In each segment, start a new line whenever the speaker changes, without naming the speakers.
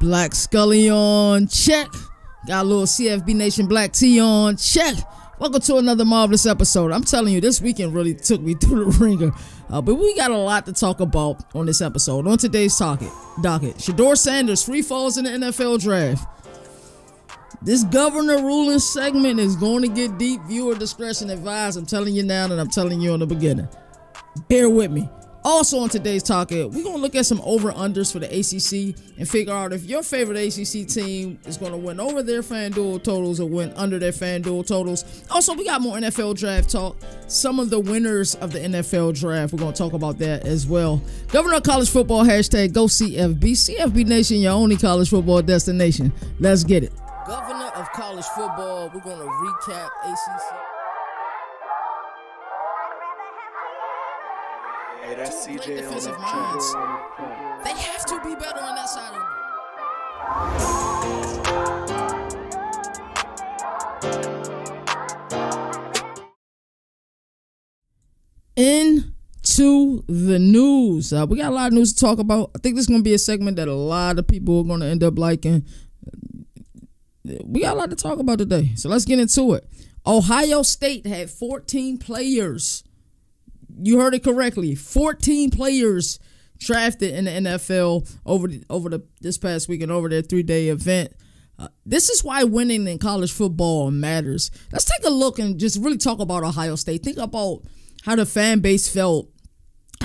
Black Scully on check. Got a little CFB Nation black tea on check. Welcome to another marvelous episode. I'm telling you, this weekend really took me through the ringer. But we got a lot to talk about on this episode. On today's docket, Shedeur Sanders free falls in the NFL draft. This governor ruling segment is going to get deep. Viewer discretion advised. I'm telling you now, and I'm telling you in the beginning. Bear with me. Also on today's topic, we're going to look at some over-unders for the ACC and figure out if your favorite ACC team is going to win over their FanDuel totals or win under their FanDuel totals. Also, we got more NFL draft talk. Some of the winners of the NFL draft, we're going to talk about that as well. Governor of College Football, hashtag GoCFB. CFB Nation, your only college football destination. Let's get it. Governor of College Football, we're going to recap ACC.
Hey, that's CJ
defensive minds. They have to be better on that side of it. Into the news. We got a lot of news to talk about. I think this is going to be a segment that a lot of people are going to end up liking. We got a lot to talk about today, so let's get into it. Ohio State had 14 players. You heard it correctly. 14 players drafted in the NFL over this past weekend, over their 3-day event. This is why winning in college football matters. Let's take a look and just really talk about Ohio State. Think about how the fan base felt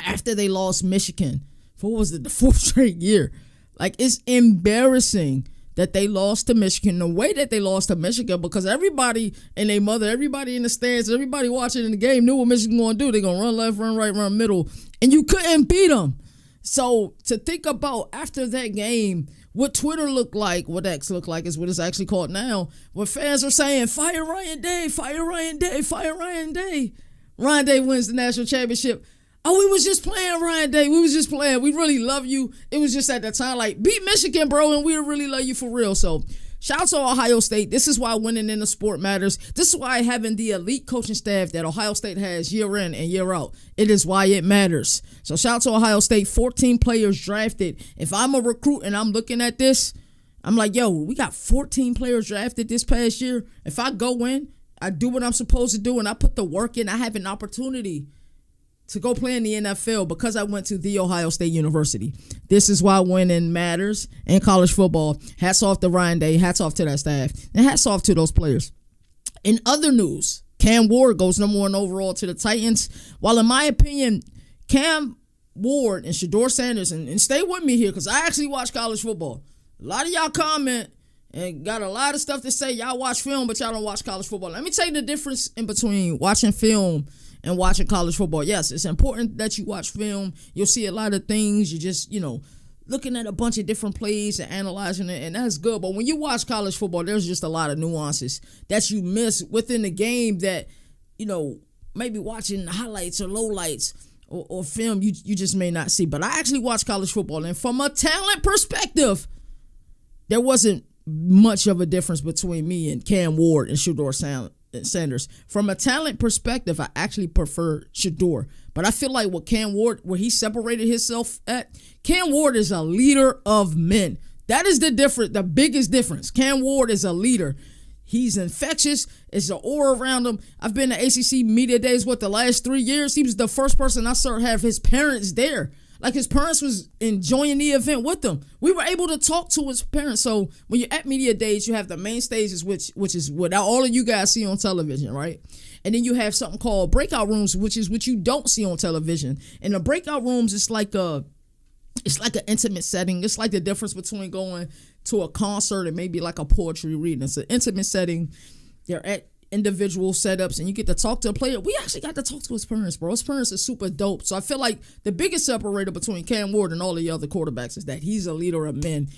after they lost Michigan for, what was it, the 4th straight year. Like, it's embarrassing that they lost to Michigan the way that they lost to Michigan, because everybody and their mother, everybody in the stands, everybody watching in the game knew what Michigan going to do. They're going to run left, run right, run middle, and you couldn't beat them. So to think about after that game, what Twitter looked like, what X looked like is what it's actually called now, where fans are saying, fire Ryan Day, fire Ryan Day, fire Ryan Day. Ryan Day wins the national championship. Oh, we was just playing, Ryan Day. We was just playing. We really love you. It was just at that time, like, beat Michigan, bro, and we really love you for real. So, shout out to Ohio State. This is why winning in the sport matters. This is why having the elite coaching staff that Ohio State has year in and year out, it is why it matters. So, shout out to Ohio State. 14 players drafted. If I'm a recruit and I'm looking at this, I'm like, yo, we got 14 players drafted this past year. If I go in, I do what I'm supposed to do, and I put the work in, I have an opportunity to go play in the NFL because I went to The Ohio State University. This is why winning matters in college football. Hats off to Ryan Day. Hats off to that staff. And hats off to those players. In other news, Cam Ward goes number 1 overall to the Titans. While in my opinion, Cam Ward and Shedeur Sanders, and stay with me here because I actually watch college football. A lot of y'all comment and got a lot of stuff to say. Y'all watch film, but y'all don't watch college football. Let me tell you the difference in between watching film and watching college football. Yes, it's important that you watch film. You'll see a lot of things. You just, looking at a bunch of different plays and analyzing it, and that's good. But when you watch college football, there's just a lot of nuances that you miss within the game that, maybe watching highlights or lowlights or film you just may not see. But I actually watch college football, and from a talent perspective, there wasn't much of a difference between me and Cam Ward and Shedeur Sanders. From a talent perspective, I actually prefer Shedeur. But I feel like what Cam Ward, where he separated himself at, Cam Ward is a leader of men. That is the biggest difference. Cam Ward is a leader. He's infectious. It's an aura around him. I've been to ACC media days, the last 3 years. He was the first person I saw have his parents there. Like, his parents was enjoying the event with them. We were able to talk to his parents. So when you're at media days, you have the main stages, which is what all of you guys see on television, right? And then you have something called breakout rooms, which is what you don't see on television. And the breakout rooms, it's like an intimate setting. It's like the difference between going to a concert and maybe like a poetry reading. It's an intimate setting. They're at individual setups, and you get to talk to a player. We actually got to talk to his parents, bro. His parents are super dope. So I feel like the biggest separator between Cam Ward and all the other quarterbacks is that he's a leader of men.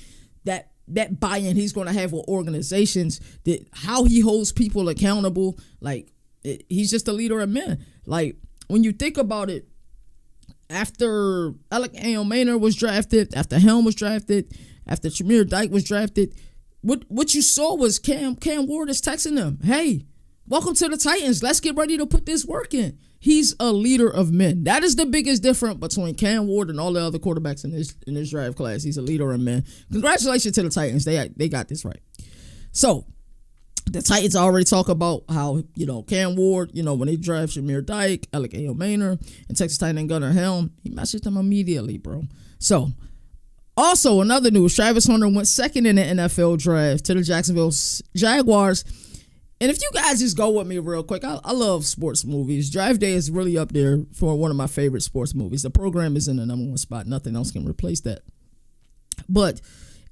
That buy-in he's going to have with organizations, that how he holds people accountable. Like, he's just a leader of men. Like, when you think about it, after Alec Maynor was drafted, after Helm was drafted, after Tremere Dyke was drafted, what you saw was Cam Ward is texting them, hey, welcome to the Titans. Let's get ready to put this work in. He's a leader of men. That is the biggest difference between Cam Ward and all the other quarterbacks in this draft class. He's a leader of men. Congratulations to the Titans. They got this right. So the Titans already talk about how, Cam Ward, when they draft Shamir Dyke, Alec Maynor, and Texas Titan end Gunnar Helm, he messaged them immediately, bro. So, also another news, Travis Hunter went second in the NFL draft to the Jacksonville Jaguars. And if you guys just go with me real quick, I love sports movies. Draft Day is really up there for one of my favorite sports movies. The program is in the number one spot. Nothing else can replace that. But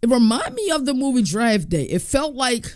it reminded me of the movie Draft Day. It felt like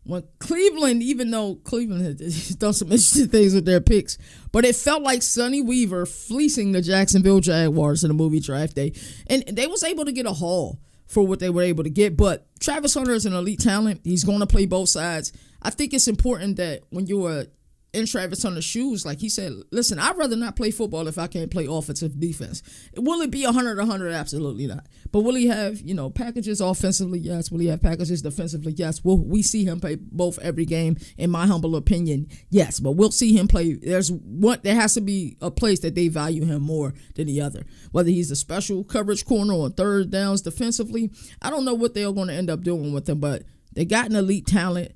when Cleveland, even though Cleveland had done some interesting things with their picks, but it felt like Sonny Weaver fleecing the Jacksonville Jaguars in the movie Draft Day. And they was able to get a haul for what they were able to get. But Travis Hunter is an elite talent. He's going to play both sides. I think it's important that when you are in Travis Hunter's shoes, like he said, listen, I'd rather not play football if I can't play offensive defense. Will it be 100-100? Absolutely not. But will he have, packages offensively? Yes. Will he have packages defensively? Yes. Will we see him play both every game? In my humble opinion, yes. But we'll see him play. There has to be a place that they value him more than the other. Whether he's a special coverage corner or third downs defensively, I don't know what they're going to end up doing with him. But they got an elite talent.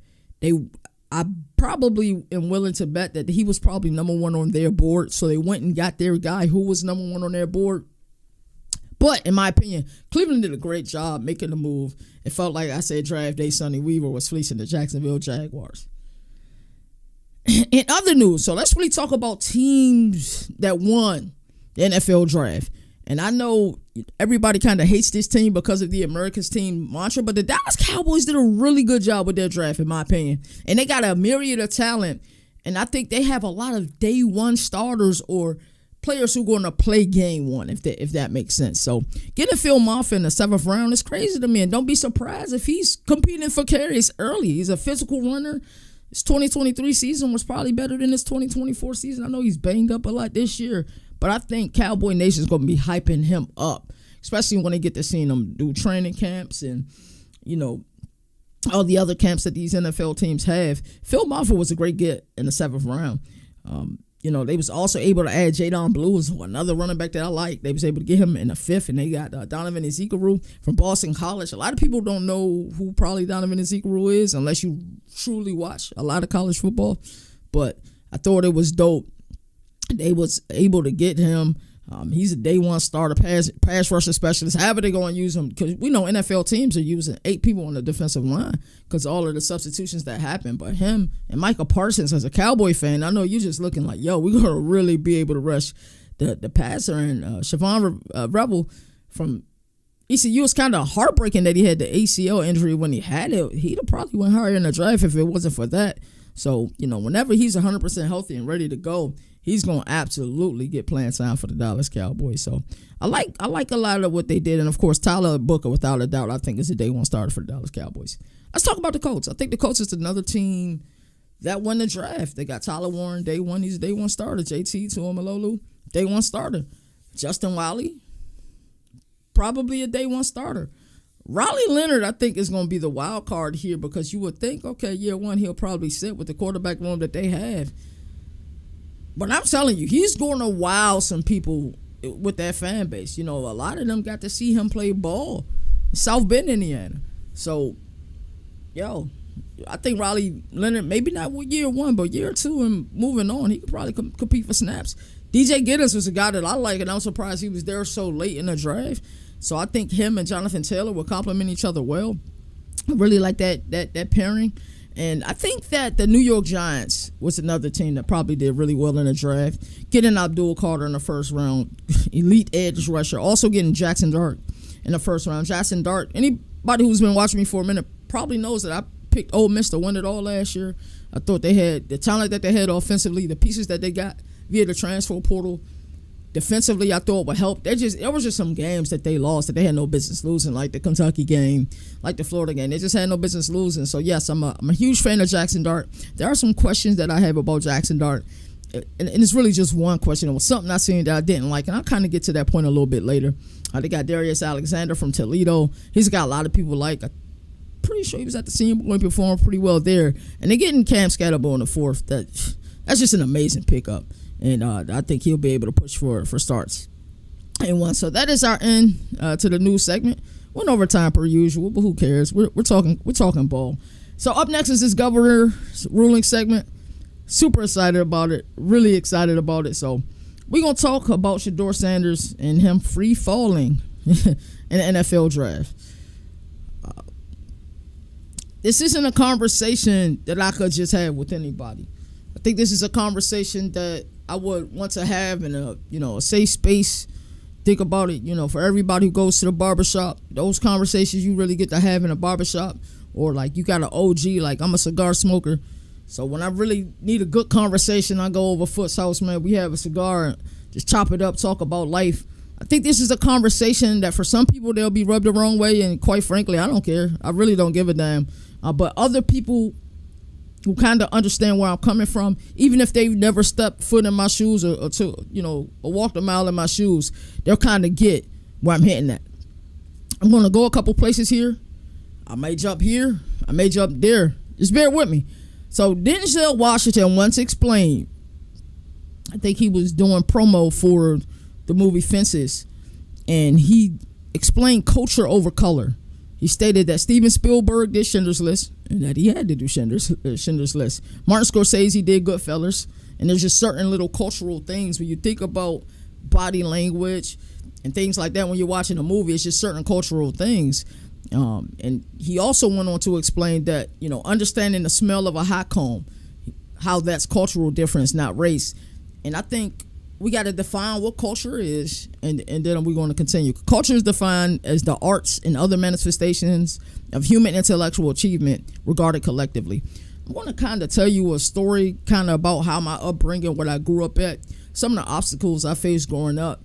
I probably am willing to bet that he was probably number one on their board. So they went and got their guy who was number one on their board. But in my opinion, Cleveland did a great job making the move. It felt like I said Draft Day, Sonny Weaver was fleecing the Jacksonville Jaguars. In other news, so let's really talk about teams that won the NFL draft. And I know everybody kind of hates this team because of the America's team mantra, but the Dallas Cowboys did a really good job with their draft, in my opinion. And they got a myriad of talent, and I think they have a lot of day one starters or players who are going to play game one, if that makes sense. So getting Phil Maffa in the 7th round is crazy to me, and don't be surprised if he's competing for carries early. He's a physical runner. His 2023 season was probably better than his 2024 season. I know he's banged up a lot this year, but I think Cowboy Nation is going to be hyping him up, especially when they get to seeing him do training camps and, all the other camps that these NFL teams have. Phil Maffa was a great get in the 7th round. They was also able to add Jadon Blues, another running back that I like. They was able to get him in the 5th, and they got Donovan Ezekuru from Boston College. A lot of people don't know who probably Donovan Ezekuru is unless you truly watch a lot of college football. But I thought it was dope. They was able to get him. He's a day one starter, pass rusher specialist. However they're going to use him, because we know NFL teams are using 8 people on the defensive line because all of the substitutions that happen. But him and Micah Parsons, as a Cowboy fan, I know you're just looking like, yo, we're going to really be able to rush the passer. And Siobhan Rebel from ECU, it's kind of heartbreaking that he had the ACL injury when he had it. He'd have probably went higher in the draft if it wasn't for that. So, whenever he's 100% healthy and ready to go, he's going to absolutely get playing time for the Dallas Cowboys. So I like a lot of what they did. And, of course, Tyler Booker, without a doubt, I think is a day one starter for the Dallas Cowboys. Let's talk about the Colts. I think the Colts is another team that won the draft. They got Tyler Warren, day one. He's a day one starter. JT Tuimalolu, day one starter. Justin Wiley, probably a day one starter. Raleigh Leonard, I think, is going to be the wild card here because you would think, okay, year one, he'll probably sit with the quarterback room that they have. But I'm telling you, he's going to wow some people with that fan base. A lot of them got to see him play ball in South Bend, Indiana. So, I think Raleigh Leonard, maybe not year one, but year two and moving on, he could probably compete for snaps. DJ Giddens was a guy that I like, and I'm surprised he was there so late in the draft. So I think him and Jonathan Taylor will complement each other well. I really like that pairing. And I think that the New York Giants was another team that probably did really well in the draft. Getting Abdul Carter in the 1st round, elite edge rusher. Also getting Jackson Dart in the 1st round. Jackson Dart, anybody who's been watching me for a minute probably knows that I picked Ole Miss to win it all last year. I thought they had the talent that they had offensively, the pieces that they got via the transfer portal. Defensively, I thought would help. There was just some games that they lost that they had no business losing, like the Kentucky game, like the Florida game. They just had no business losing. So, yes, I'm a huge fan of Jackson Dart. There are some questions that I have about Jackson Dart, and it's really just one question. It was something I seen that I didn't like, and I'll kind of get to that point a little bit later. They got Darius Alexander from Toledo. He's got a lot of people like. I'm pretty sure he was at the Senior Bowl and performed pretty well there. And they're getting Cam Scatterbo in the 4th. That's just an amazing pickup. and I think he'll be able to push for starts and one. So that is our end to the news segment. Went over time per usual, but who cares? We're talking ball. So up next is this governor's ruling segment. Super excited about it. Really excited about it. So we're going to talk about Shedeur Sanders and him free falling in the NFL draft. This isn't a conversation that I could just have with anybody. I think this is a conversation that I would want to have in a safe space. Think about it, for everybody who goes to the barbershop, those conversations you really get to have in a barbershop, or like you got an OG, like I'm a cigar smoker. So when I really need a good conversation, I go over Foot's house, man. We have a cigar and just chop it up, talk about life. I think this is a conversation that for some people, they'll be rubbed the wrong way. And quite frankly, I don't care. I really don't give a damn. But other people who kind of understand where I'm coming from, even if they've never stepped foot in my shoes or walked a mile in my shoes, they'll kind of get where I'm hitting at. I'm going to go a couple places here. I may jump here. I may jump there. Just bear with me. So Denzel Washington once explained, I think he was doing promo for the movie Fences, and he explained culture over color. He stated that Steven Spielberg did Schindler's List and that he had to do Schindler's List. Martin Scorsese did Goodfellas, and there's just certain little cultural things when you think about body language and things like that when you're watching a movie. It's just certain cultural things. And he also went on to explain that, understanding the smell of a hot comb, how that's cultural difference, not race. And I think we got to define what culture is, and then we're going to continue. Culture is defined as the arts and other manifestations of human intellectual achievement regarded collectively. I want to kind of tell you a story kind of about how my upbringing, what I grew up at, some of the obstacles I faced growing up.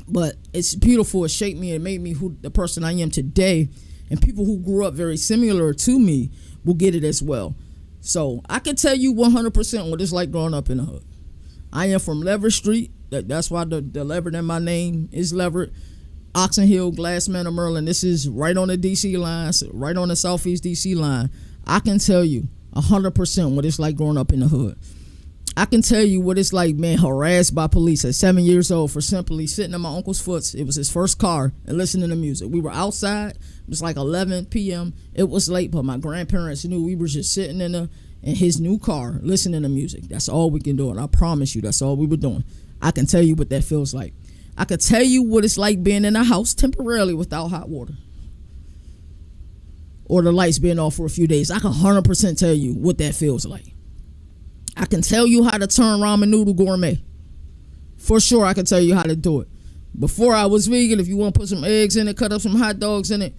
But it's beautiful. It shaped me and made me the person I am today. And people who grew up very similar to me will get it as well. So I can tell you 100% what it's like growing up in the hood. I am from Leverett Street. That's why the Leverett in my name is Leverett. Oxon Hill, Glass Manor, Merlin. This is right on the D.C. line, right on the Southeast D.C. line. I can tell you 100% what it's like growing up in the hood. I can tell you what it's like being harassed by police at 7 years old for simply sitting in my uncle's foot. It was his first car and listening to music. We were outside. It was like 11 p.m. It was late, but my grandparents knew we were just sitting in his new car listening to music. That's all we can do. And I promise you, that's all we were doing. I can tell you what that feels like. I can tell you what it's like being in a house temporarily without hot water, or the lights being off for a few days. I can 100% tell you what that feels like. I can tell you how to turn ramen noodle gourmet. For sure, I can tell you how to do it. Before I was vegan, if you want to put some eggs in it, cut up some hot dogs in it,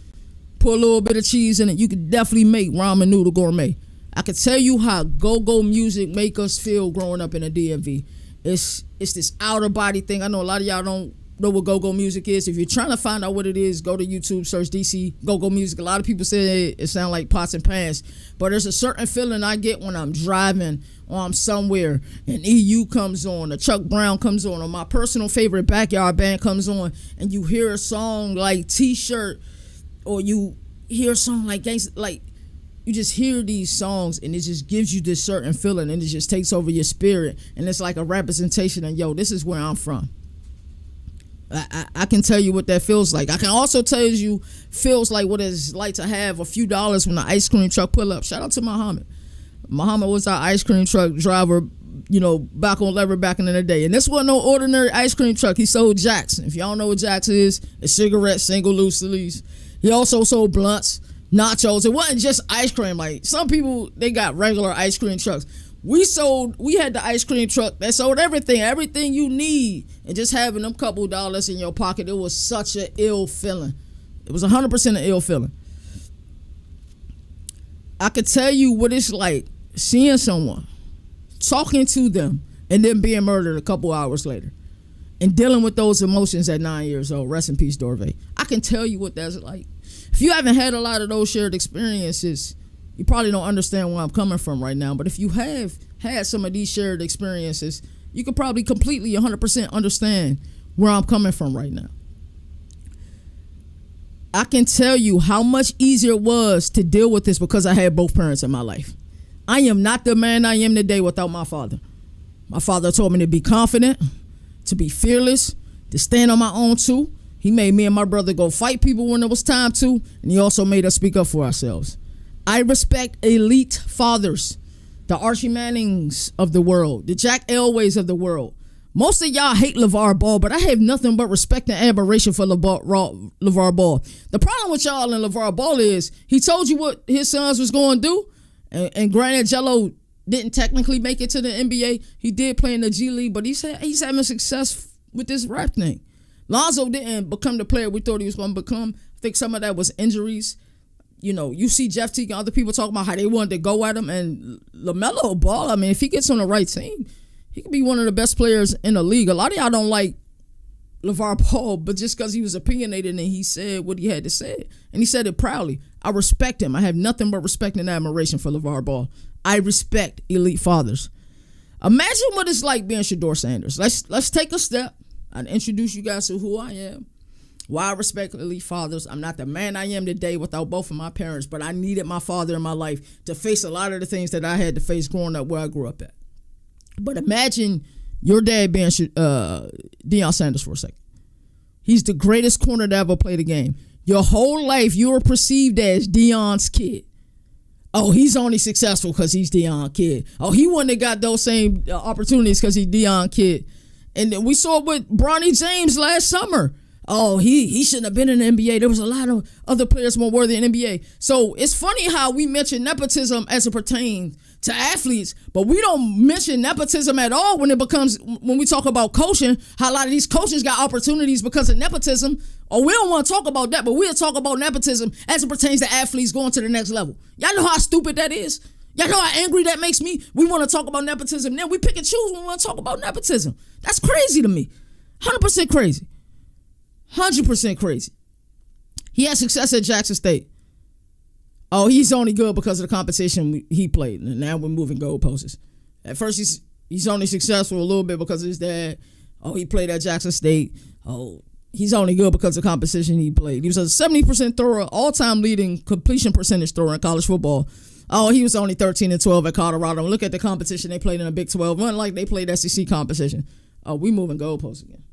put a little bit of cheese in it, you could definitely make ramen noodle gourmet. I can tell you how go-go music make us feel growing up in a DMV. It's this outer body thing. I know a lot of y'all don't know what go-go music is. If you're trying to find out what it is, go to YouTube, search DC go-go music. A lot of people say it sounds like pots and pans, but there's a certain feeling I get when I'm driving or I'm somewhere and EU comes on, or Chuck Brown comes on, or my personal favorite backyard band comes on, and you hear a song like T-Shirt, or you hear a song like Gangsta, like you just hear these songs and it just gives you this certain feeling, and it just takes over your spirit, and it's like a representation of, yo, this is where I'm from. I can tell you what that feels like. I can also tell you feels like what it's like to have a few dollars when the ice cream truck pull up. Shout out to Muhammad. Muhammad was our ice cream truck driver, back on Leverett back in the day. And this wasn't no ordinary ice cream truck. He sold Jacks. If y'all know what Jacks is, it's cigarettes, single loose leaves. He also sold blunts, nachos. It wasn't just ice cream. Like some people, they got regular ice cream trucks. We had the ice cream truck that sold everything you need, and just having them couple dollars in your pocket, it was such an ill feeling. It was 100% an ill feeling. I could tell you what it's like seeing someone, talking to them, and then being murdered a couple hours later, and dealing with those emotions at 9 years old. Rest in peace, Dorvey. I can tell you what that's like. If you haven't had a lot of those shared experiences, you probably don't understand where I'm coming from right now. But if you have had some of these shared experiences, you could probably completely 100% understand where I'm coming from right now. I can tell you how much easier it was to deal with this because I had both parents in my life. I am not the man I am today without my father. My father told me to be confident, to be fearless, to stand on my own too. He made me and my brother go fight people when it was time to, and he also made us speak up for ourselves. I respect elite fathers, the Archie Mannings of the world, the Jack Elways of the world. Most of y'all hate LeVar Ball, but I have nothing but respect and admiration for LeVar Ball. The problem with y'all and LeVar Ball is he told you what his sons was going to do, and granted, Jello didn't technically make it to the NBA. He did play in the G League, but he's having success with this rap thing. Lonzo didn't become the player we thought he was going to become. I think some of that was injuries. You know, you see Jeff Teague and other people talking about how they wanted to go at him, and LaMelo Ball, I mean, if he gets on the right team, he could be one of the best players in the league. A lot of y'all don't like LeVar Ball, but just because he was opinionated and he said what he had to say, and he said it proudly. I respect him. I have nothing but respect and admiration for LeVar Ball. I respect elite fathers. Imagine what it's like being Shedeur Sanders. Let's take a step and introduce you guys to who I am, why I respect elite fathers. I'm not the man I am today without both of my parents, but I needed my father in my life to face a lot of the things that I had to face growing up where I grew up at. But imagine your dad being Deion Sanders for a second. He's the greatest corner to ever play the game. Your whole life, you were perceived as Deion's kid. Oh, he's only successful because he's Deion kid. Oh, he wouldn't have got those same opportunities because he's Deion kid. And then we saw it with Bronny James last summer. Oh, he shouldn't have been in the NBA. There was a lot of other players more worthy in the NBA. So it's funny how we mention nepotism as it pertains to athletes, but we don't mention nepotism at all when we talk about coaching, how a lot of these coaches got opportunities because of nepotism. Or we don't want to talk about that, but we'll talk about nepotism as it pertains to athletes going to the next level. Y'all know how stupid that is? Y'all know how angry that makes me? We want to talk about nepotism. Then we pick and choose when we want to talk about nepotism. That's crazy to me. 100% crazy. 100% crazy. He had success at Jackson State. Oh, he's only good because of the competition he played. And now we're moving goalposts. At first, he's only successful a little bit because of his dad. Oh, he played at Jackson State. Oh, he's only good because of the competition he played. He was a 70% thrower, all-time leading completion percentage thrower in college football. Oh, he was only 13-12 at Colorado. Look at the competition they played in the Big 12. Unlike they played SEC competition. Oh, we moving goalposts again.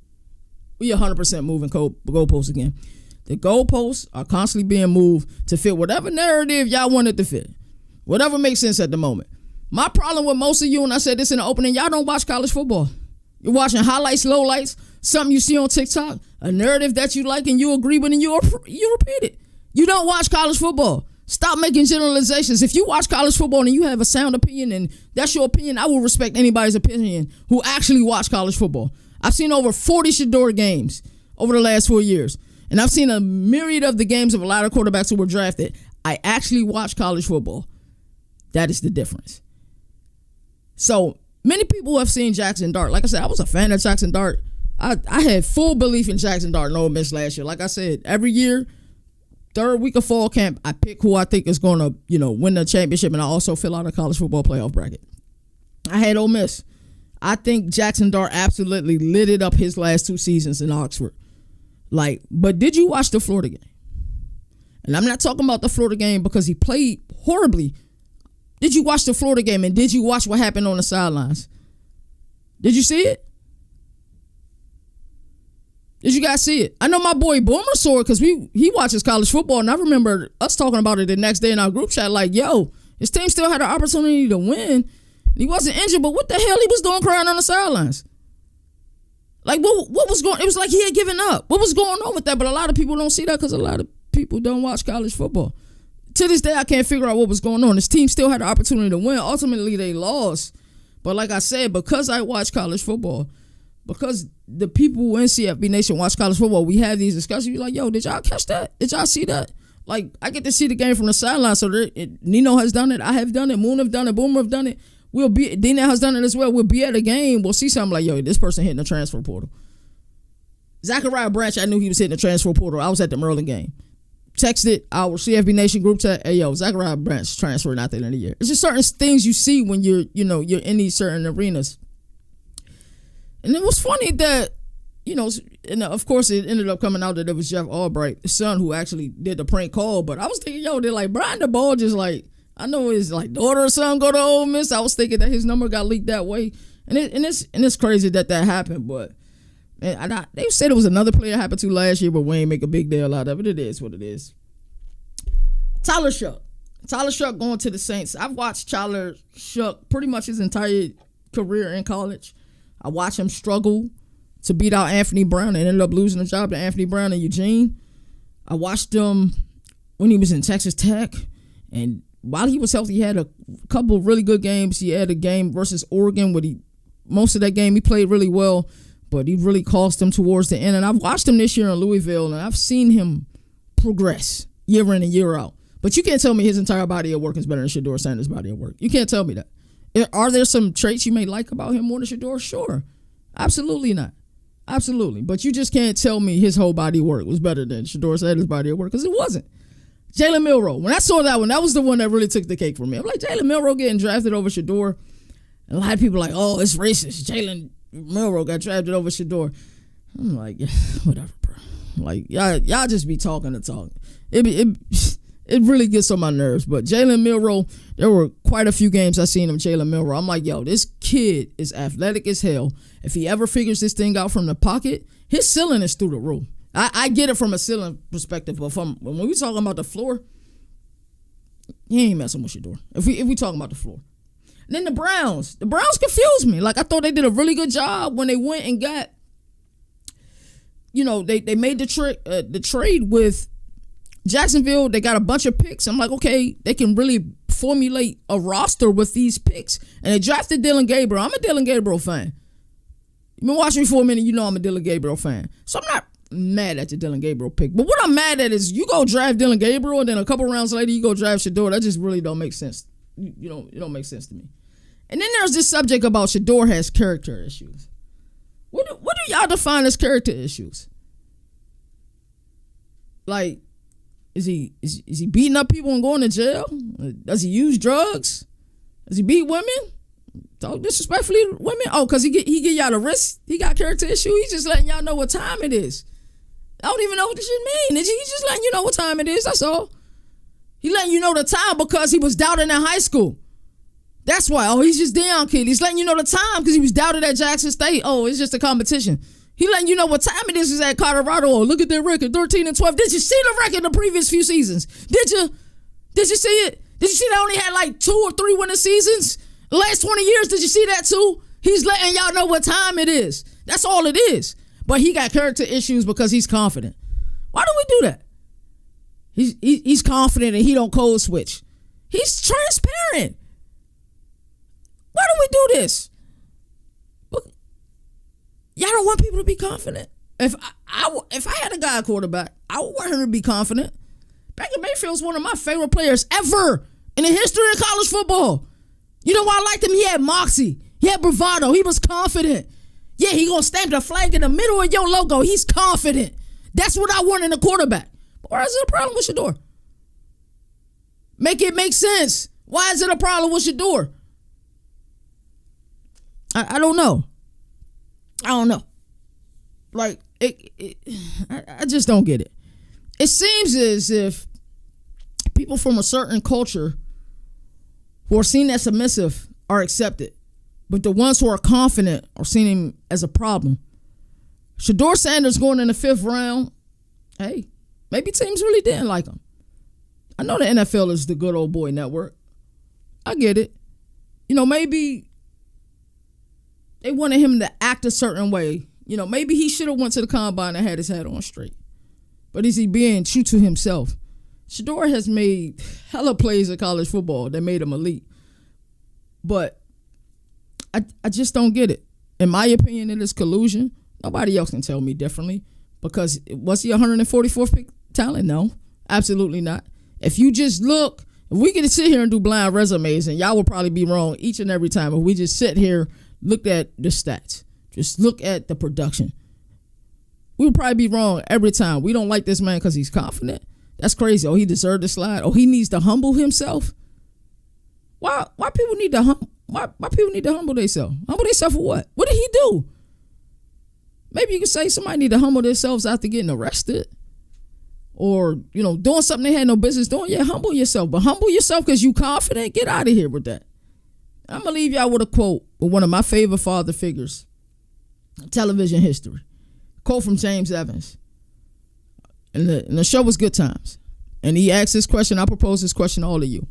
We 100% moving goalposts again. The goalposts are constantly being moved to fit whatever narrative y'all want it to fit. Whatever makes sense at the moment. My problem with most of you, and I said this in the opening, y'all don't watch college football. You're watching highlights, lowlights, something you see on TikTok, a narrative that you like and you agree with and you repeat it. You don't watch college football. Stop making generalizations. If you watch college football and you have a sound opinion and that's your opinion, I will respect anybody's opinion who actually watch college football. I've seen over 40 Shedeur games over the last 4 years. And I've seen a myriad of the games of a lot of quarterbacks who were drafted. I actually watch college football. That is the difference. So many people have seen Jackson Dart. Like I said, I was a fan of Jackson Dart. I had full belief in Jackson Dart and Ole Miss last year. Like I said, every year, third week of fall camp, I pick who I think is going to, win the championship, and I also fill out a college football playoff bracket. I had Ole Miss. I think Jackson Dart absolutely lit it up his last 2 seasons in Oxford. But did you watch the Florida game? And I'm not talking about the Florida game because he played horribly. Did you watch the Florida game, and did you watch what happened on the sidelines? Did you see it? Did you guys see it? I know my boy Boomer saw it because he watches college football, and I remember us talking about it the next day in our group chat his team still had an opportunity to win. He wasn't injured, but what the hell he was doing crying on the sidelines? What was going on? It was like he had given up. What was going on with that? But a lot of people don't see that because a lot of people don't watch college football. To this day, I can't figure out what was going on. His team still had the opportunity to win. Ultimately, they lost. But like I said, because I watch college football, because the people in CFB Nation watch college football, we have these discussions. You're like, yo, did y'all catch that? Did y'all see that? I get to see the game from the sideline. So Nino has done it. I have done it. Moon have done it. Boomer have done it. Dina has done it as well. We'll be at a game. We'll see something like, yo, this person hitting the transfer portal. Zachariah Branch, I knew he was hitting the transfer portal. I was at the Maryland game. Texted our CFB Nation group chat, hey, yo, Zachariah Branch transferring out there in the year. It's just certain things you see when you're in these certain arenas. And it was funny that, and of course it ended up coming out that it was Jeff Albright, the son, who actually did the prank call. But I was thinking, yo, they're like, Brian the Ball just I know his daughter or son go to Ole Miss. I was thinking that his number got leaked that way. And it's crazy that happened, but man, they said it was another player happened to last year, but we ain't make a big deal out of it. It is what it is. Tyler Shuck going to the Saints. I've watched Tyler Shuck pretty much his entire career in college. I watched him struggle to beat out Anthony Brown and ended up losing the job to Anthony Brown in Eugene. I watched him when he was in Texas Tech, and while he was healthy, he had a couple of really good games. He had a game versus Oregon where most of that game he played really well, but he really cost him towards the end. And I've watched him this year in Louisville, and I've seen him progress year in and year out. But you can't tell me his entire body of work is better than Shedeur Sanders' body of work. You can't tell me that. Are there some traits you may like about him more than Shedeur? Sure. Absolutely not. Absolutely. But you just can't tell me his whole body of work was better than Shedeur Sanders' body of work, because it wasn't. Jalen Milroe. When I saw that one, that was the one that really took the cake for me. I'm like, Jalen Milroe getting drafted over Shedeur. And a lot of people are like, oh, it's racist. Jalen Milroe got drafted over Shedeur. I'm like, yeah, whatever, bro. Like, y'all just be talking and talking. It really gets on my nerves. But Jalen Milroe, there were quite a few games I seen him, Jalen Milroe. I'm like, yo, this kid is athletic as hell. If he ever figures this thing out from the pocket, his ceiling is through the roof. I get it from a ceiling perspective, but when we talking about the floor, he ain't messing with Shedeur. If we talking about the floor. And then the Browns confused me. Like, I thought they did a really good job when they went and got, they made the trade with Jacksonville. They got a bunch of picks. I'm like, okay, they can really formulate a roster with these picks. And they drafted Dylan Gabriel. I'm a Dylan Gabriel fan. You've been watching me for a minute, you know I'm a Dylan Gabriel fan. So I'm not mad at the Dylan Gabriel pick. But what I'm mad at is you go draft Dylan Gabriel and then a couple rounds later you go draft Shedeur. That just really don't make sense. It don't make sense to me. And then there's this subject about Shedeur has character issues. What do y'all define as character issues? Like, is he beating up people and going to jail? Does he use drugs? Does he beat women? Talk disrespectfully to women? Oh, because he get y'all the wrist? He got character issue? He's just letting y'all know what time it is. I don't even know what this shit mean. He's just letting you know what time it is, that's all. He letting you know the time because he was doubted in high school. That's why. Oh, he's just down, kid. He's letting you know the time because he was doubted at Jackson State. Oh, it's just a competition. He letting you know what time it is at Colorado. Oh, look at their record, 13-12. Did you see the record the previous few seasons? Did you see it? Did you see they only had like 2 or 3 winning seasons? The last 20 years, did you see that too? He's letting y'all know what time it is. That's all it is. But he got character issues because he's confident. Why do we do that? He's confident and he don't code switch. He's transparent. Why do we do this? Y'all don't want people to be confident. If I had a guy quarterback, I would want him to be confident. Baker Mayfield's one of my favorite players ever in the history of college football. You know why I liked him? He had moxie. He had bravado. He was confident. Yeah, he gonna stamp the flag in the middle of your logo. He's confident. That's what I want in a quarterback. But why is it a problem with Shedeur? Make it make sense. Why is it a problem with Shedeur? I don't know. I don't know. Like, I just don't get it. It seems as if people from a certain culture who are seen as submissive are accepted, but the ones who are confident are seen as a problem. Shedeur Sanders going in the 5th round, hey, maybe teams really didn't like him. I know the NFL is the good old boy network. I get it. Maybe they wanted him to act a certain way. Maybe he should have went to the combine and had his hat on straight. But is he being true to himself? Shedeur has made hella plays in college football that made him elite. But I just don't get it. In my opinion, it is collusion. Nobody else can tell me differently. Because was he 144th pick talent? No, absolutely not. If you just look, if we could sit here and do blind resumes, and y'all would probably be wrong each and every time. If we just sit here, look at the stats, just look at the production, we would probably be wrong every time. We don't like this man because he's confident. That's crazy. Oh, he deserved the slide. Oh, he needs to humble himself. Why people need to why people need to humble themselves? Humble themselves for what? What did he do? Maybe you could say somebody need to humble themselves after getting arrested, or doing something they had no business doing. Yeah, humble yourself, but humble yourself because you confident. Get out of here with that. I'm going to leave y'all with a quote with one of my favorite father figures in television history. Quote from James Evans. And the show was Good Times. And he asked this question. I propose this question to all of you.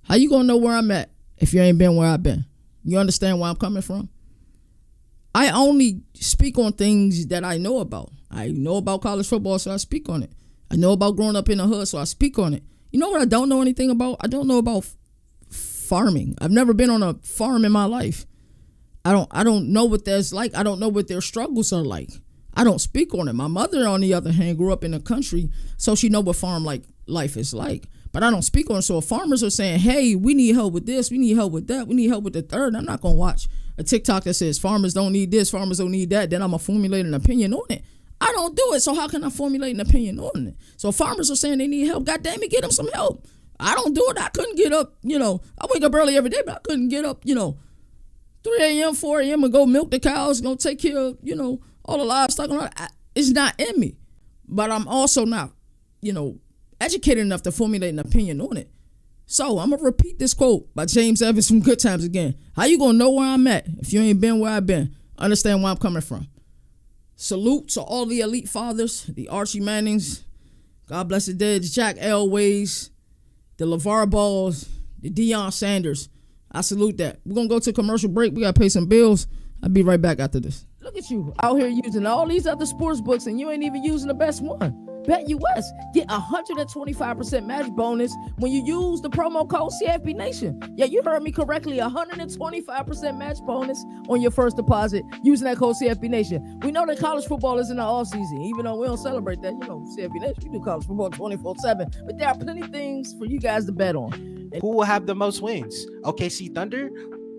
How you going to know where I'm at if you ain't been where I've been? You understand where I'm coming from? I only speak on things that I know about. I know about college football, so I speak on it. I know about growing up in the hood, so I speak on it. You know what I don't know anything about? I don't know about farming. I've never been on a farm in my life. I don't know what that's like. I don't know what their struggles are like. I don't speak on it. My mother, on the other hand, grew up in the country, so she know what farm like life is like. But I don't speak on it. So if farmers are saying, hey, we need help with this, we need help with that, we need help with the third, I'm not going to watch a TikTok that says farmers don't need this, farmers don't need that, then I'm going to formulate an opinion on it. I don't do it, so how can I formulate an opinion on it? So if farmers are saying they need help, God damn it, get them some help. I don't do it. I couldn't get up, I wake up early every day, but I couldn't get up, 3 a.m., 4 a.m. and go milk the cows, go take care of, all the livestock. It's not in me. But I'm also not, educated enough to formulate an opinion on it. So I'm going to repeat this quote by James Evans from Good Times again. How you going to know where I'm at if you ain't been where I've been? Understand where I'm coming from. Salute to all the elite fathers, the Archie Mannings, God bless the dead, Jack Elways, the LeVar Balls, the Shedeur Sanders. I salute that. We're going to go to a commercial break. We got to pay some bills. I'll be right back after this. Look at you out here using all these other sports books and you ain't even using the best one. BetUS. Get 125% match bonus when you use the promo code CFB Nation. Yeah, you heard me correctly. 125% match bonus on your first deposit using that code CFB Nation. We know that college football is in the offseason, even though we don't celebrate that. CFB Nation, we do college football 24/7. But there are plenty of things for you guys to bet on.
Who will have the most wins? OKC Thunder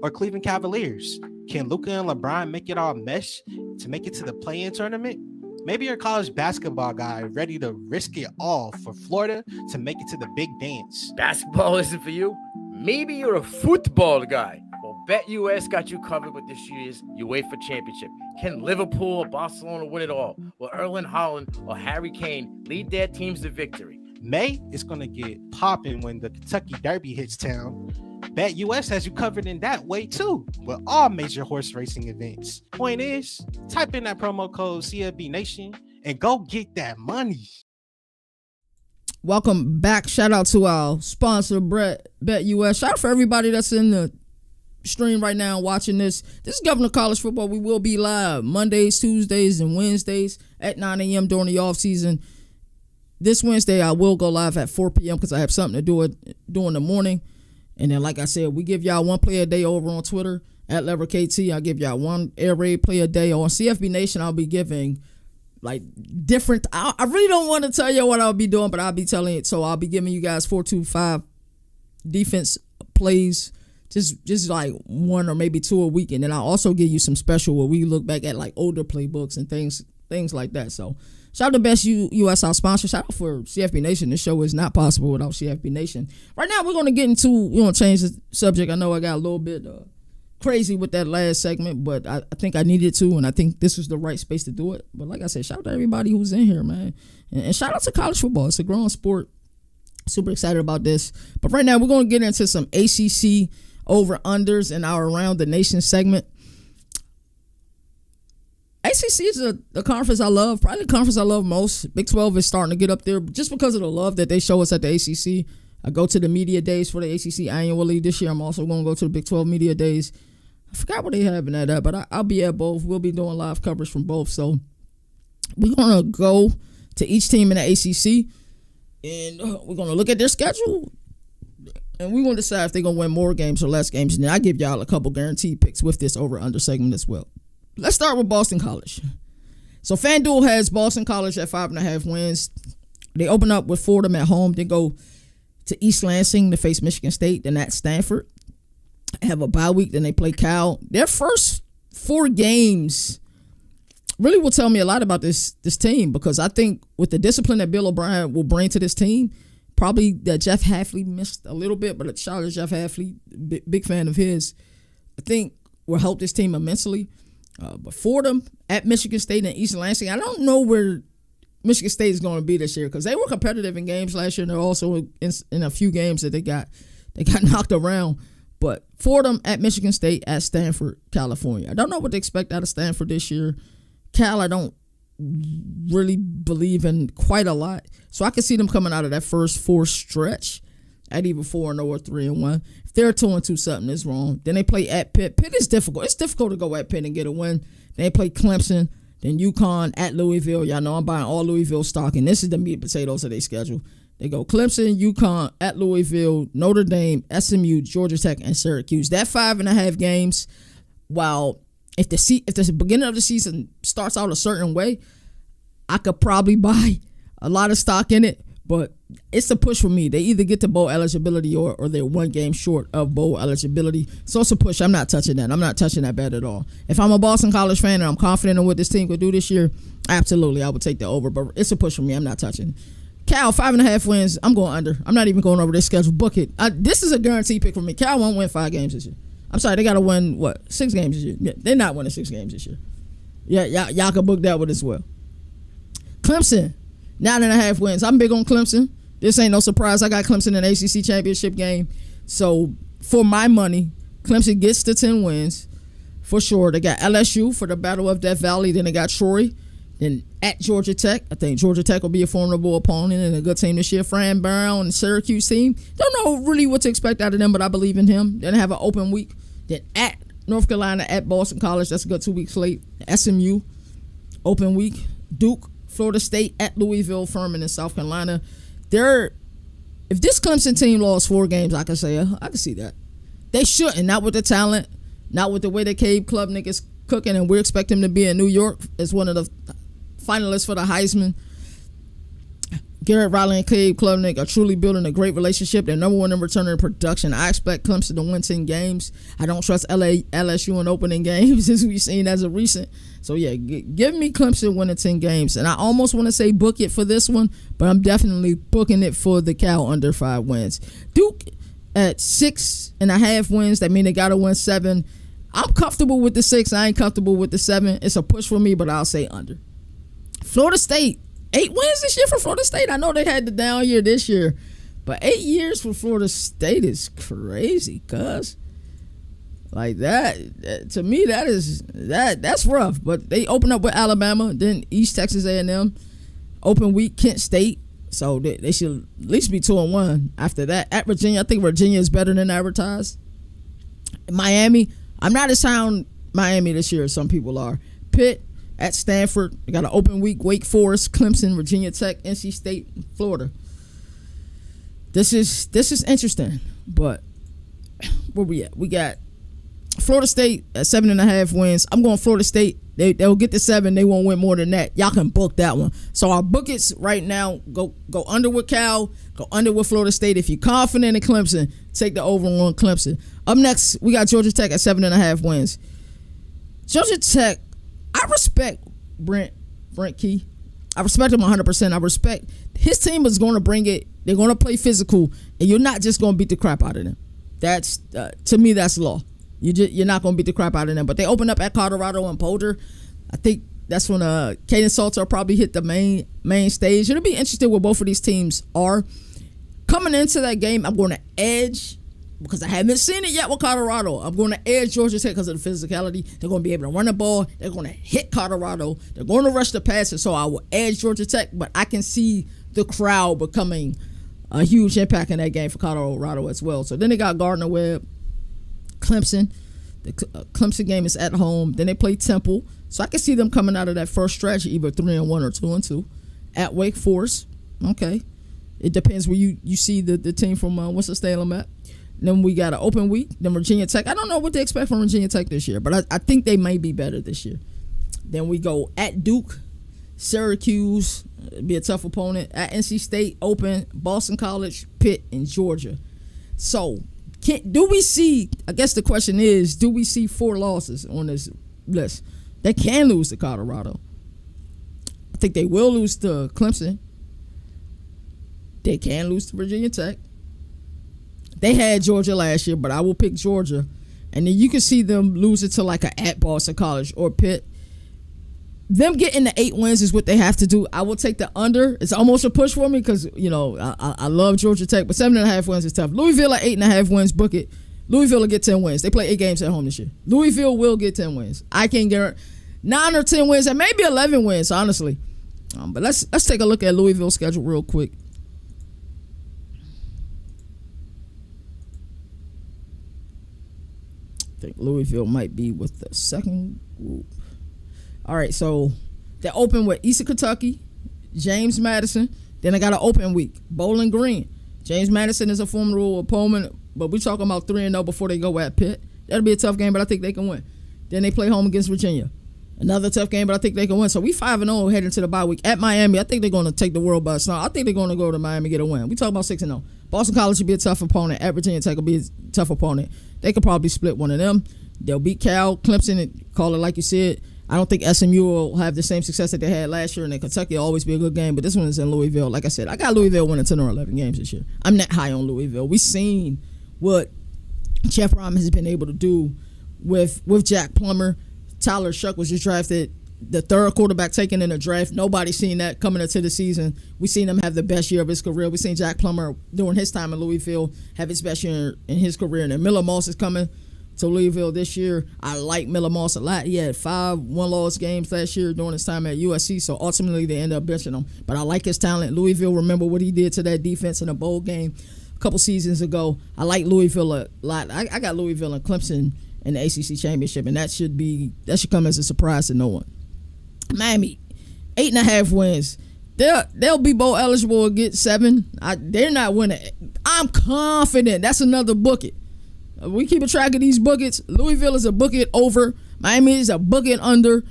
or Cleveland Cavaliers? Can Luka and LeBron make it all mesh to make it to the play-in tournament? Maybe you're a college basketball guy ready to risk it all for Florida to make it to the big dance.
Basketball isn't for you? Maybe you're a football guy. Well, BetUS got you covered with this year's UEFA Championship. Can Liverpool or Barcelona win it all? Will Erling Haaland or Harry Kane lead their teams to victory?
May is going to get popping when the Kentucky Derby hits town. BetUS has you covered in that way too, with all major horse racing events. Point is, type in that promo code CFB Nation and go get that money.
Welcome back. Shout out to our sponsor, BetUS. Shout out for everybody that's in the stream right now watching this. This is Governor College Football. We will be live Mondays, Tuesdays, and Wednesdays at 9 a.m. during the off season. This Wednesday, I will go live at 4 p.m. because I have something to do in the morning. And then, like I said, we give y'all one play a day over on Twitter at Leverett KT. I'll give y'all one air raid play a day. On CFB Nation, I'll be giving different. I really don't want to tell you what I'll be doing, but I'll be telling it. So I'll be giving you guys 4-5 defense plays, just like one or maybe two a week. And then I'll also give you some special where we look back at older playbooks and things like that. So shout out to BetUS, our sponsor. Shout out for CFB Nation. This show is not possible without CFB Nation. Right now, we're going to get into, change the subject. I know I got a little bit crazy with that last segment, but I think I needed to, and I think this was the right space to do it. But like I said, shout out to everybody who's in here, man. And shout out to college football. It's a growing sport. Super excited about this. But right now, we're going to get into some ACC over-unders in our Around the Nation segment. ACC is the conference I love, probably the conference I love most. Big 12 is starting to get up there just because of the love that they show us at the ACC. I go to the media days for the ACC annually. This year, I'm also going to go to the Big 12 media days. I forgot what they having that at, but I'll be at both. We'll be doing live coverage from both. So we're going to go to each team in the ACC, and we're going to look at their schedule, and we're going to decide if they're going to win more games or less games. And then I give y'all a couple guaranteed picks with this over-under segment as well. Let's start with Boston College. So FanDuel has Boston College at 5.5 wins. They open up with Fordham at home. Then go to East Lansing to face Michigan State. Then at Stanford. Have a bye week. Then they play Cal. Their first 4 games really will tell me a lot about this team, because I think with the discipline that Bill O'Brien will bring to this team, probably that Jeff Hafley missed a little bit, but shout out to Jeff Hafley, big fan of his, I think will help this team immensely. But Fordham at Michigan State and East Lansing, I don't know where Michigan State is going to be this year, because they were competitive in games last year, and they're also in a few games that they got knocked around. But Fordham at Michigan State, at Stanford, California. I don't know what to expect out of Stanford this year. Cal, I don't really believe in quite a lot. So I can see them coming out of that first 4 stretch at either 4-0 or 3-1. If they're 2-2, something is wrong. Then they play at Pitt. Pitt is difficult. It's difficult to go at Pitt and get a win. Then they play Clemson, then UConn at Louisville. Y'all know I'm buying all Louisville stock, and this is the meat and potatoes of their schedule. They go Clemson, UConn, at Louisville, Notre Dame, SMU, Georgia Tech, and Syracuse. That 5.5 games, while if the beginning of the season starts out a certain way, I could probably buy a lot of stock in it, but it's a push for me. They either get to bowl eligibility or they're 1 game short of bowl eligibility. So it's a push. I'm not touching that. I'm not touching that bet at all. If I'm a Boston College fan and I'm confident in what this team could do this year, absolutely, I would take the over, but it's a push for me. I'm not touching it. Cal, 5.5 wins. I'm going under. I'm not even going over their schedule. Book it. This is a guaranteed pick for me. Cal won't win 5 games this year. I'm sorry, they got to win, 6 games this year? Yeah, they're not winning 6 games this year. Yeah, y'all can book that one as well. Clemson, 9.5 wins. I'm big on Clemson. This ain't no surprise. I got Clemson in an ACC championship game. So, for my money, Clemson gets to 10 wins for sure. They got LSU for the Battle of Death Valley. Then they got Troy. Then at Georgia Tech, I think Georgia Tech will be a formidable opponent and a good team this year. Fran Brown and the Syracuse team. Don't know really what to expect out of them, but I believe in him. Then they have an open week. Then at North Carolina, at Boston College. That's a good 2 week slate. SMU, open week. Duke, Florida State, at Louisville, Furman, in South Carolina. If this Clemson team lost 4 games, I can say, I can see that. They shouldn't, not with the talent, not with the way the Cave Club niggas cooking, and we expect him to be in New York as one of the finalists for the Heisman. Garrett Riley and Cave Klubnik are truly building a great relationship. They're number 1 in returning production. I expect Clemson to win 10 games. I don't trust LSU in opening games, as we've seen as of recent. So, yeah, give me Clemson winning 10 games. And I almost want to say book it for this one, but I'm definitely booking it for the Cal under 5 wins. Duke at 6.5 wins. That means they got to win 7. I'm comfortable with the 6. I ain't comfortable with the 7. It's a push for me, but I'll say under. Florida State, 8 wins this year for Florida State. I know they had the down year this year, but 8 years for Florida State is crazy, cuz. Like that, to me, that's rough. But they open up with Alabama, then East Texas A&M, open week, Kent State. So they should at least be 2-1 after that. At Virginia, I think Virginia is better than advertised. Miami, I'm not as high on Miami this year as some people are. Pitt, at Stanford, they got an open week. Wake Forest, Clemson, Virginia Tech, NC State, Florida. This is interesting, but where we at? We got Florida State at 7.5 wins. I'm going Florida State. They'll get to 7. They won't win more than that. Y'all can book that one. So our bookets right now, go under with Cal, go under with Florida State. If you're confident in Clemson, take the over on Clemson. Up next, we got Georgia Tech at 7.5 wins. Georgia Tech, I respect Brent Key. I respect him 100%. I respect his team is going to bring it. They're going to play physical, and you're not just going to beat the crap out of them. That's to me, that's law. You're not going to beat the crap out of them. But they open up at Colorado and Boulder. I think that's when Caden Salter probably hit the main stage. It'll be interesting what both of these teams are. Coming into that game, I'm going to edge, because I haven't seen it yet with Colorado. I'm going to edge Georgia Tech because of the physicality. They're going to be able to run the ball. They're going to hit Colorado. They're going to rush the passer. So I will edge Georgia Tech, but I can see the crowd becoming a huge impact in that game for Colorado as well. So then they got Gardner-Webb, Clemson. The Clemson game is at home. Then they play Temple. So I can see them coming out of that first stretch either 3-1 or 2-2. At Wake Forest, okay. It depends where you see the team from Winston-Salem at. Then we got an open week. Then Virginia Tech. I don't know what they expect from Virginia Tech this year, but I think they may be better this year. Then we go at Duke, Syracuse, be a tough opponent. At NC State, open, Boston College, Pitt, and Georgia. So, do we see, I guess the question is, do we see 4 losses on this list? They can lose to Colorado. I think they will lose to Clemson. They can lose to Virginia Tech. They had Georgia last year, but I will pick Georgia. And then you can see them lose it to like at Boston College or Pitt. Them getting the 8 wins is what they have to do. I will take the under. It's almost a push for me because, I love Georgia Tech, but 7.5 wins is tough. Louisville at 8.5 wins, book it. Louisville will get 10 wins. They play 8 games at home this year. Louisville will get 10 wins. I can't guarantee 9 or 10 wins and maybe 11 wins, honestly. But let's take a look at Louisville's schedule real quick. I think Louisville might be with the second group. All right, so they open with Eastern Kentucky, James Madison. Then they got an open week, Bowling Green. James Madison is a formidable opponent, but we're talking about 3-0 before they go at Pitt. That'll be a tough game, but I think they can win. Then they play home against Virginia. Another tough game, but I think they can win. So we 5-0 heading to the bye week at Miami. I think they're going to take the world by storm. I think they're going to go to Miami and get a win. We talk about 6-0. Boston College should be a tough opponent. At Virginia Tech will be a tough opponent. They could probably split one of them. They'll beat Cal, Clemson, and call it like you said. I don't think SMU will have the same success that they had last year, and then Kentucky will always be a good game, but this one is in Louisville. Like I said, I got Louisville winning 10 or 11 games this year. I'm not high on Louisville. We've seen what Jeff Rahman has been able to do with Jack Plummer. Tyler Shuck was just drafted the third quarterback taken in the draft. Nobody's seen that coming into the season. We've seen him have the best year of his career. We've seen Jack Plummer during his time in Louisville have his best year in his career. And then Miller Moss is coming to Louisville this year. I like Miller Moss a lot. He had 5 one-loss games last year during his time at USC, so ultimately they ended up benching him. But I like his talent. Louisville, remember what he did to that defense in a bowl game a couple seasons ago. I like Louisville a lot. I got Louisville and Clemson in the ACC championship, and that should come as a surprise to no one. Miami, 8.5 wins. They'll be bowl eligible and get 7. They're not winning. I'm confident. That's another bucket. We keep a track of these buckets. Louisville is a bucket over. Miami is a bucket under.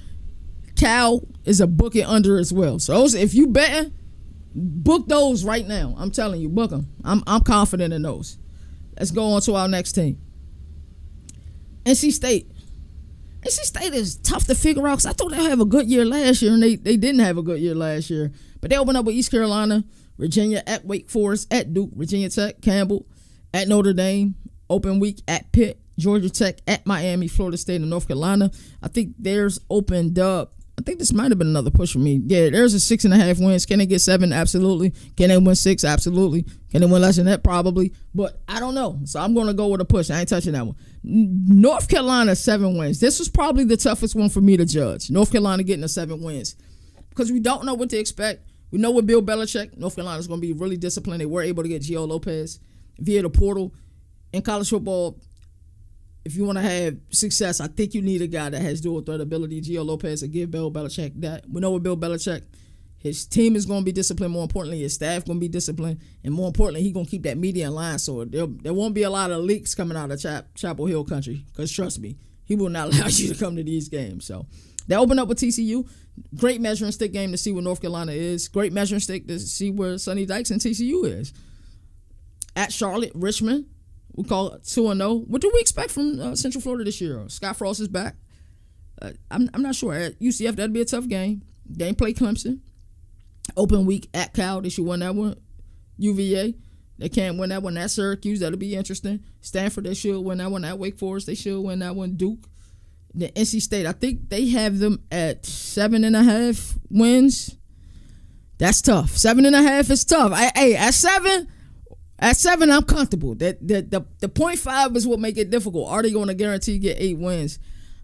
Cal is a bucket under as well. So if you betting, book those right now. I'm telling you, book them. I'm confident in those. Let's go on to our next team. NC State. NC State is tough to figure out because I thought they'd have a good year last year, and they didn't have a good year last year. But they open up with East Carolina, Virginia, at Wake Forest, at Duke, Virginia Tech, Campbell, at Notre Dame, open week at Pitt, Georgia Tech, at Miami, Florida State, and North Carolina. I think theirs opened up. I think this might have been another push for me. Yeah, there's a 6.5 wins. Can they get 7? Absolutely. Can they win 6? Absolutely. Can they win less than that? Probably. But I don't know. So I'm going to go with a push. I ain't touching that one. North Carolina, 7 wins. This was probably the toughest one for me to judge. North Carolina getting the 7 wins. Because we don't know what to expect. We know with Bill Belichick, North Carolina's going to be really disciplined. They were able to get Gio Lopez via the portal. In college football, if you want to have success, I think you need a guy that has dual threat ability. Gio Lopez will give Bill Belichick that. We know with Bill Belichick, his team is going to be disciplined. More importantly, his staff going to be disciplined. And more importantly, he's going to keep that media in line. So there won't be a lot of leaks coming out of Chapel Hill country. Because trust me, he will not allow you to come to these games. So they open up with TCU. Great measuring stick game to see where North Carolina is. Great measuring stick to see where Sonny Dykes and TCU is. At Charlotte, Richmond. We call it 2-0. What do we expect from Central Florida this year? Scott Frost is back. I'm not sure. At UCF, that'd be a tough game. They ain't play Clemson. Open week at Cal. They should win that one. UVA, they can't win that one. At Syracuse, that'll be interesting. Stanford, they should win that one. At Wake Forest, they should win that one. Duke. The NC State, I think they have them at 7.5 wins. That's tough. 7.5 is tough. At 7, I'm comfortable. The 0.5 is what make it difficult. Are they going to guarantee get 8 wins?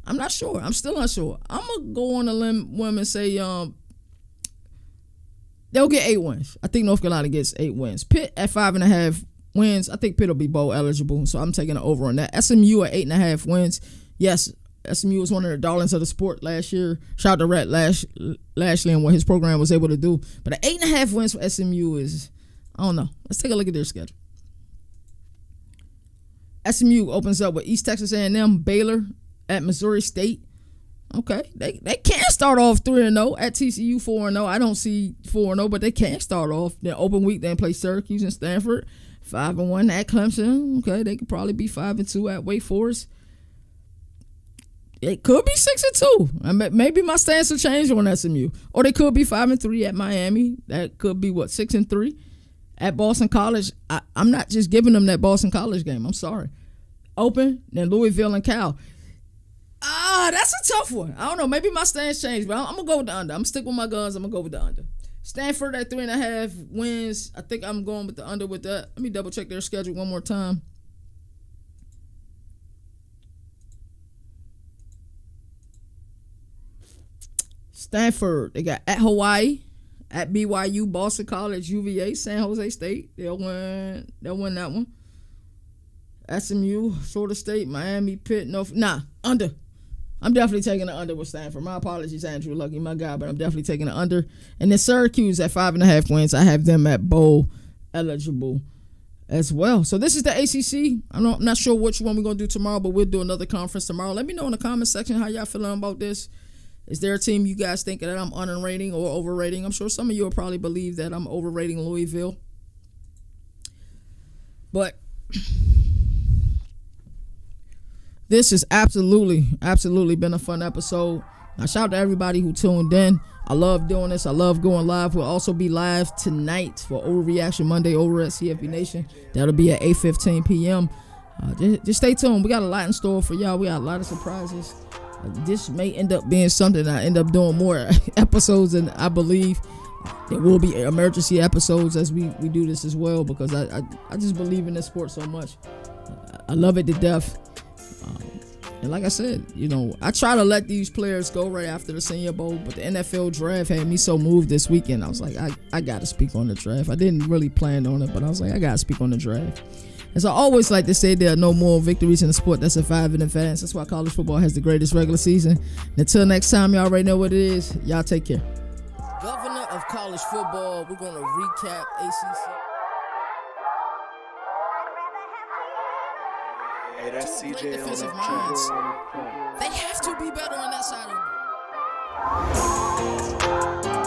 I'm not sure. I'm still not sure. I'm going to go on a limb and say they'll get 8 wins. I think North Carolina gets 8 wins. Pitt at 5.5 wins. I think Pitt will be bowl eligible, so I'm taking it over on that. SMU at 8.5 wins. Yes, SMU was one of the darlings of the sport last year. Shout out to Rhett Lashley and what his program was able to do. But at 8.5 wins for SMU is, I don't know. Let's take a look at their schedule. SMU opens up with East Texas A&M, Baylor, at Missouri State. Okay, they can start off 3-0 at TCU 4-0. I don't see 4-0, but they can start off. Then open week, they play Syracuse and Stanford. 5-1 at Clemson. Okay, they could probably be 5-2 at Wake Forest. It could be 6-2. Maybe my stance will change on SMU, or they could be 5-3 at Miami. That could be 6-3 at Boston College. I'm not just giving them that Boston College game. I'm sorry. Open, then Louisville and Cal. That's a tough one. I don't know. Maybe my stance changed, but I'm going to go with the under. I'm sticking with my guns. I'm going to go with the under. Stanford at 3.5 wins. I think I'm going with the under with that. Let me double check their schedule one more time. Stanford, they got at Hawaii, at BYU, Boston College, UVA, San Jose State. They'll win that one. SMU, Florida State, Miami, Pitt, under. I'm definitely taking the under with Stanford. My apologies, Andrew Lucky, my guy, but I'm definitely taking the under. And then Syracuse at 5.5 wins. I have them at bowl eligible as well. So this is the ACC. I'm not sure which one we're going to do tomorrow, but we'll do another conference tomorrow. Let me know in the comment section how y'all feeling about this. Is there a team you guys think that I'm underrating or overrating? I'm sure some of you will probably believe that I'm overrating Louisville. But this has absolutely been a fun episode. Now, shout out to everybody who tuned in. I love doing this. I love going live. We'll also be live tonight for Overreaction Monday over at CFB Nation. That'll be at 8:15 p.m. Just stay tuned. We got a lot in store for y'all. We got a lot of surprises. This may end up being something I end up doing more episodes, and I believe there will be emergency episodes as we do this as well, because I just believe in this sport so much. I love it to death. And like I said, I try to let these players go right after the Senior Bowl, but the NFL draft had me so moved this weekend. I was like, I got to speak on the draft. I didn't really plan on it, but I was like, I got to speak on the draft. As I always like to say, there are no more victories in the sport that survive in advance. That's why college football has the greatest regular season. And until next time, y'all already know what it is. Y'all take care. Governor of college football, we're going to recap ACC.
Hey, that's
Two
CJ
great
on
defensive
that
minds.
track.
They have to be better on that side of the ball.